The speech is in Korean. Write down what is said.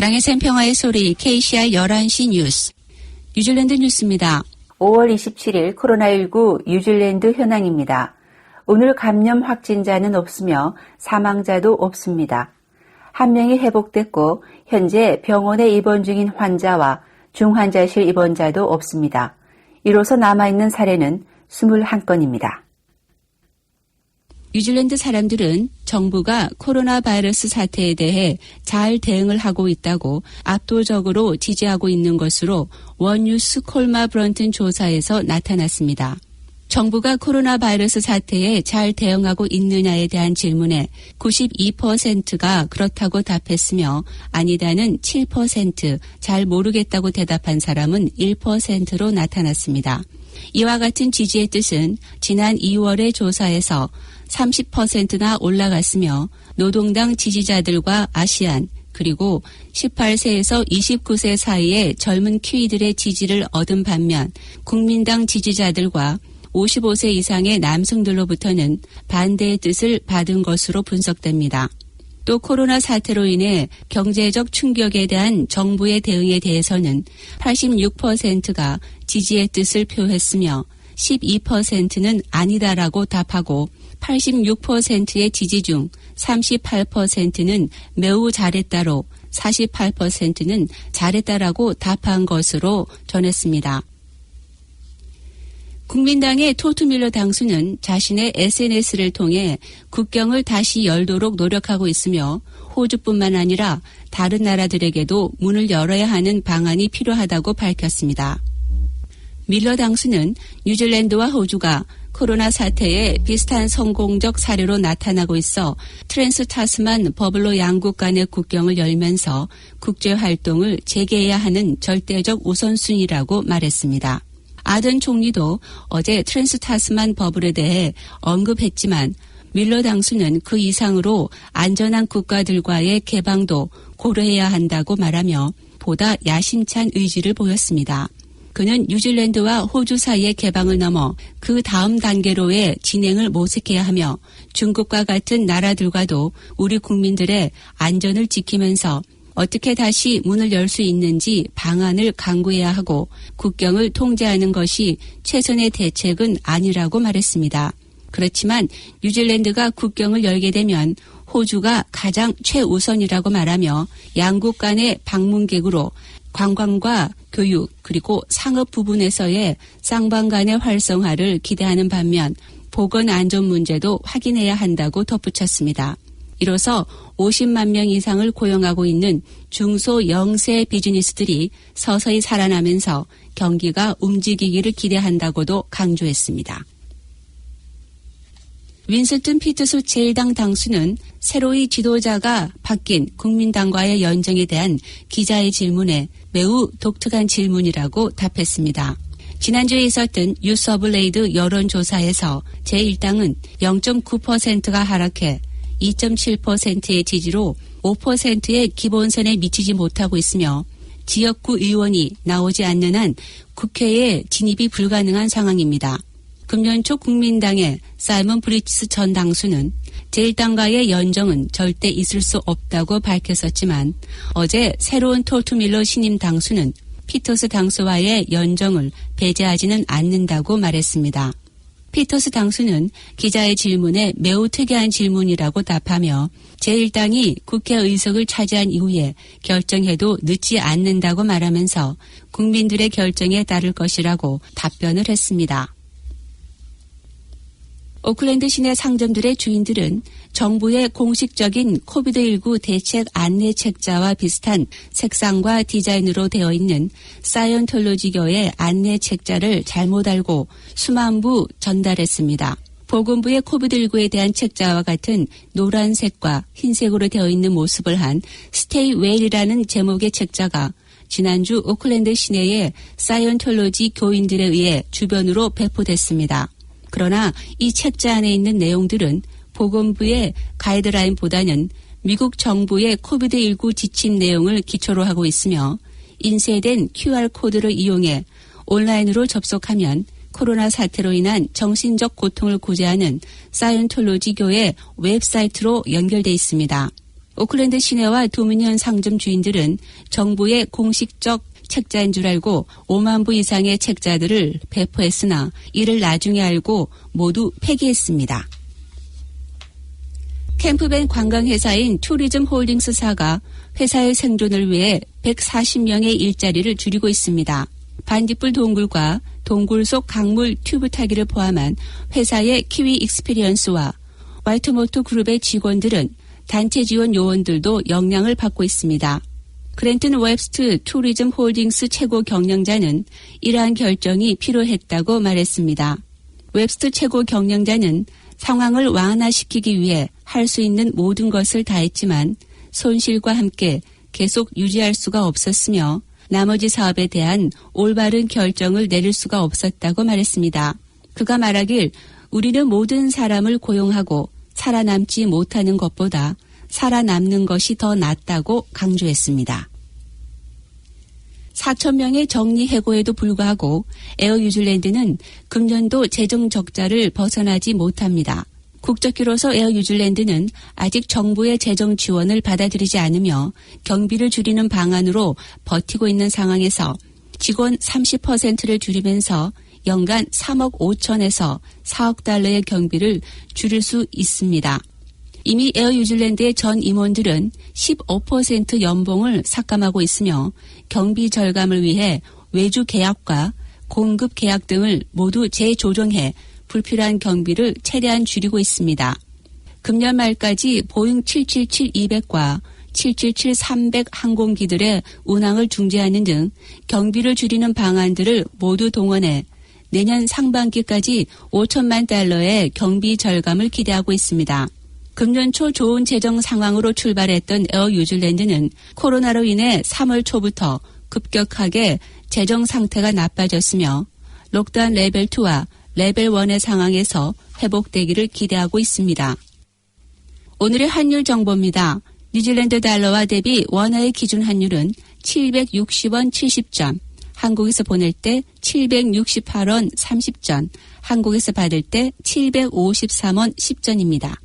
사랑의 샘평화의 소리 KCR 11시 뉴스. 뉴질랜드 뉴스입니다. 5월 27일 코로나19 뉴질랜드 현황입니다. 오늘 감염 확진자는 없으며 사망자도 없습니다. 한 명이 회복됐고 현재 병원에 입원 중인 환자와 중환자실 입원자도 없습니다. 이로써 남아있는 사례는 21건입니다. 뉴질랜드 사람들은 정부가 코로나 바이러스 사태에 대해 잘 대응을 하고 있다고 압도적으로 지지하고 있는 것으로 원뉴스 콜마 브런튼 조사에서 나타났습니다. 정부가 코로나 바이러스 사태에 잘 대응하고 있느냐에 대한 질문에 92%가 그렇다고 답했으며 아니다는 7%, 잘 모르겠다고 대답한 사람은 1%로 나타났습니다. 이와 같은 지지의 뜻은 지난 2월의 조사에서 30%나 올라갔으며 노동당 지지자들과 아시안 그리고 18세에서 29세 사이의 젊은 키위들의 지지를 얻은 반면 국민당 지지자들과 55세 이상의 남성들로부터는 반대의 뜻을 받은 것으로 분석됩니다. 또 코로나 사태로 인해 경제적 충격에 대한 정부의 대응에 대해서는 86%가 지지의 뜻을 표했으며 12%는 아니다라고 답하고 86%의 지지 중 38%는 매우 잘했다로 48%는 잘했다라고 답한 것으로 전했습니다. 국민당의 토트밀러 당수는 자신의 SNS를 통해 국경을 다시 열도록 노력하고 있으며 호주뿐만 아니라 다른 나라들에게도 문을 열어야 하는 방안이 필요하다고 밝혔습니다. 밀러 당수는 뉴질랜드와 호주가 코로나 사태에 비슷한 성공적 사례로 나타나고 있어 트랜스 타스만 버블로 양국 간의 국경을 열면서 국제활동을 재개해야 하는 절대적 우선순위라고 말했습니다. 아던 총리도 어제 트랜스 타스만 버블에 대해 언급했지만 밀러 당수는 그 이상으로 안전한 국가들과의 개방도 고려해야 한다고 말하며 보다 야심찬 의지를 보였습니다. 그는 뉴질랜드와 호주 사이의 개방을 넘어 그 다음 단계로의 진행을 모색해야 하며 중국과 같은 나라들과도 우리 국민들의 안전을 지키면서 어떻게 다시 문을 열 수 있는지 방안을 강구해야 하고 국경을 통제하는 것이 최선의 대책은 아니라고 말했습니다. 그렇지만 뉴질랜드가 국경을 열게 되면 호주가 가장 최우선이라고 말하며 양국 간의 방문객으로 관광과 교육 그리고 상업 부분에서의 쌍방 간의 활성화를 기대하는 반면 보건 안전 문제도 확인해야 한다고 덧붙였습니다. 이로써 50만 명 이상을 고용하고 있는 중소 영세 비즈니스들이 서서히 살아나면서 경기가 움직이기를 기대한다고도 강조했습니다. 윈스턴 피터스 제1당 당수는 새로이 지도자가 바뀐 국민당과의 연정에 대한 기자의 질문에 매우 독특한 질문이라고 답했습니다. 지난주에 있었던 유서블레이드 여론조사에서 제1당은 0.9%가 하락해 2.7%의 지지로 5%의 기본선에 미치지 못하고 있으며 지역구 의원이 나오지 않는 한 국회에 진입이 불가능한 상황입니다. 금년 초 국민당의 사이먼 브리치스 전 당수는 제1당과의 연정은 절대 있을 수 없다고 밝혔었지만 어제 새로운 토트밀러 신임 당수는 피터스 당수와의 연정을 배제하지는 않는다고 말했습니다. 피터스 당수는 기자의 질문에 매우 특이한 질문이라고 답하며 제1당이 국회의석을 차지한 이후에 결정해도 늦지 않는다고 말하면서 국민들의 결정에 따를 것이라고 답변을 했습니다. 오클랜드 시내 상점들의 주인들은 정부의 공식적인 코비드19 대책 안내 책자와 비슷한 색상과 디자인으로 되어 있는 사이언톨로지교의 안내 책자를 잘못 알고 수만 부 전달했습니다. 보건부의 코비드19에 대한 책자와 같은 노란색과 흰색으로 되어 있는 모습을 한 스테이 웰이라는 제목의 책자가 지난주 오클랜드 시내의 사이언톨로지 교인들에 의해 주변으로 배포됐습니다. 그러나 이 책자 안에 있는 내용들은 보건부의 가이드라인보다는 미국 정부의 코비드19 지침 내용을 기초로 하고 있으며 인쇄된 QR코드를 이용해 온라인으로 접속하면 코로나 사태로 인한 정신적 고통을 구제하는 사이언톨로지교의 웹사이트로 연결돼 있습니다. 오클랜드 시내와 도미니언 상점 주인들은 정부의 공식적 책자인 줄 알고 5만 부 이상의 책자들을 배포했으나 이를 나중에 알고 모두 폐기했습니다. 캠프밴 관광회사인 투리즘 홀딩스사가 회사의 생존을 위해 140명의 일자리를 줄이고 있습니다. 반딧불 동굴과 동굴 속 강물 튜브 타기를 포함한 회사의 키위 익스피리언스와 화이트모토 그룹의 직원들은 단체 지원 요원들도 영향을 받고 있습니다. 그랜튼 웹스트 투리즘 홀딩스 최고 경영자는 이러한 결정이 필요했다고 말했습니다. 웹스트 최고 경영자는 상황을 완화시키기 위해 할 수 있는 모든 것을 다했지만 손실과 함께 계속 유지할 수가 없었으며 나머지 사업에 대한 올바른 결정을 내릴 수가 없었다고 말했습니다. 그가 말하길 우리는 모든 사람을 고용하고 살아남지 못하는 것보다 살아남는 것이 더 낫다고 강조했습니다. 4,000명의 정리 해고에도 불구하고 에어 뉴질랜드는 금년도 재정 적자를 벗어나지 못합니다. 국적기로서 에어 뉴질랜드는 아직 정부의 재정 지원을 받아들이지 않으며 경비를 줄이는 방안으로 버티고 있는 상황에서 직원 30%를 줄이면서 연간 3억 5천에서 4억 달러의 경비를 줄일 수 있습니다. 이미 에어 뉴질랜드의 전 임원들은 15% 연봉을 삭감하고 있으며 경비 절감을 위해 외주 계약과 공급 계약 등을 모두 재조정해 불필요한 경비를 최대한 줄이고 있습니다. 금년 말까지 보잉 777-200과 777-300 항공기들의 운항을 중지하는 등 경비를 줄이는 방안들을 모두 동원해 내년 상반기까지 5천만 달러의 경비 절감을 기대하고 있습니다. 금년 초 좋은 재정 상황으로 출발했던 에어 뉴질랜드는 코로나로 인해 3월 초부터 급격하게 재정 상태가 나빠졌으며 록다운 레벨 2와 레벨 1의 상황에서 회복되기를 기대하고 있습니다. 오늘의 환율 정보입니다. 뉴질랜드 달러와 대비 원화의 기준 환율은 760원 70전, 한국에서 보낼 때 768원 30전, 한국에서 받을 때 753원 10전입니다.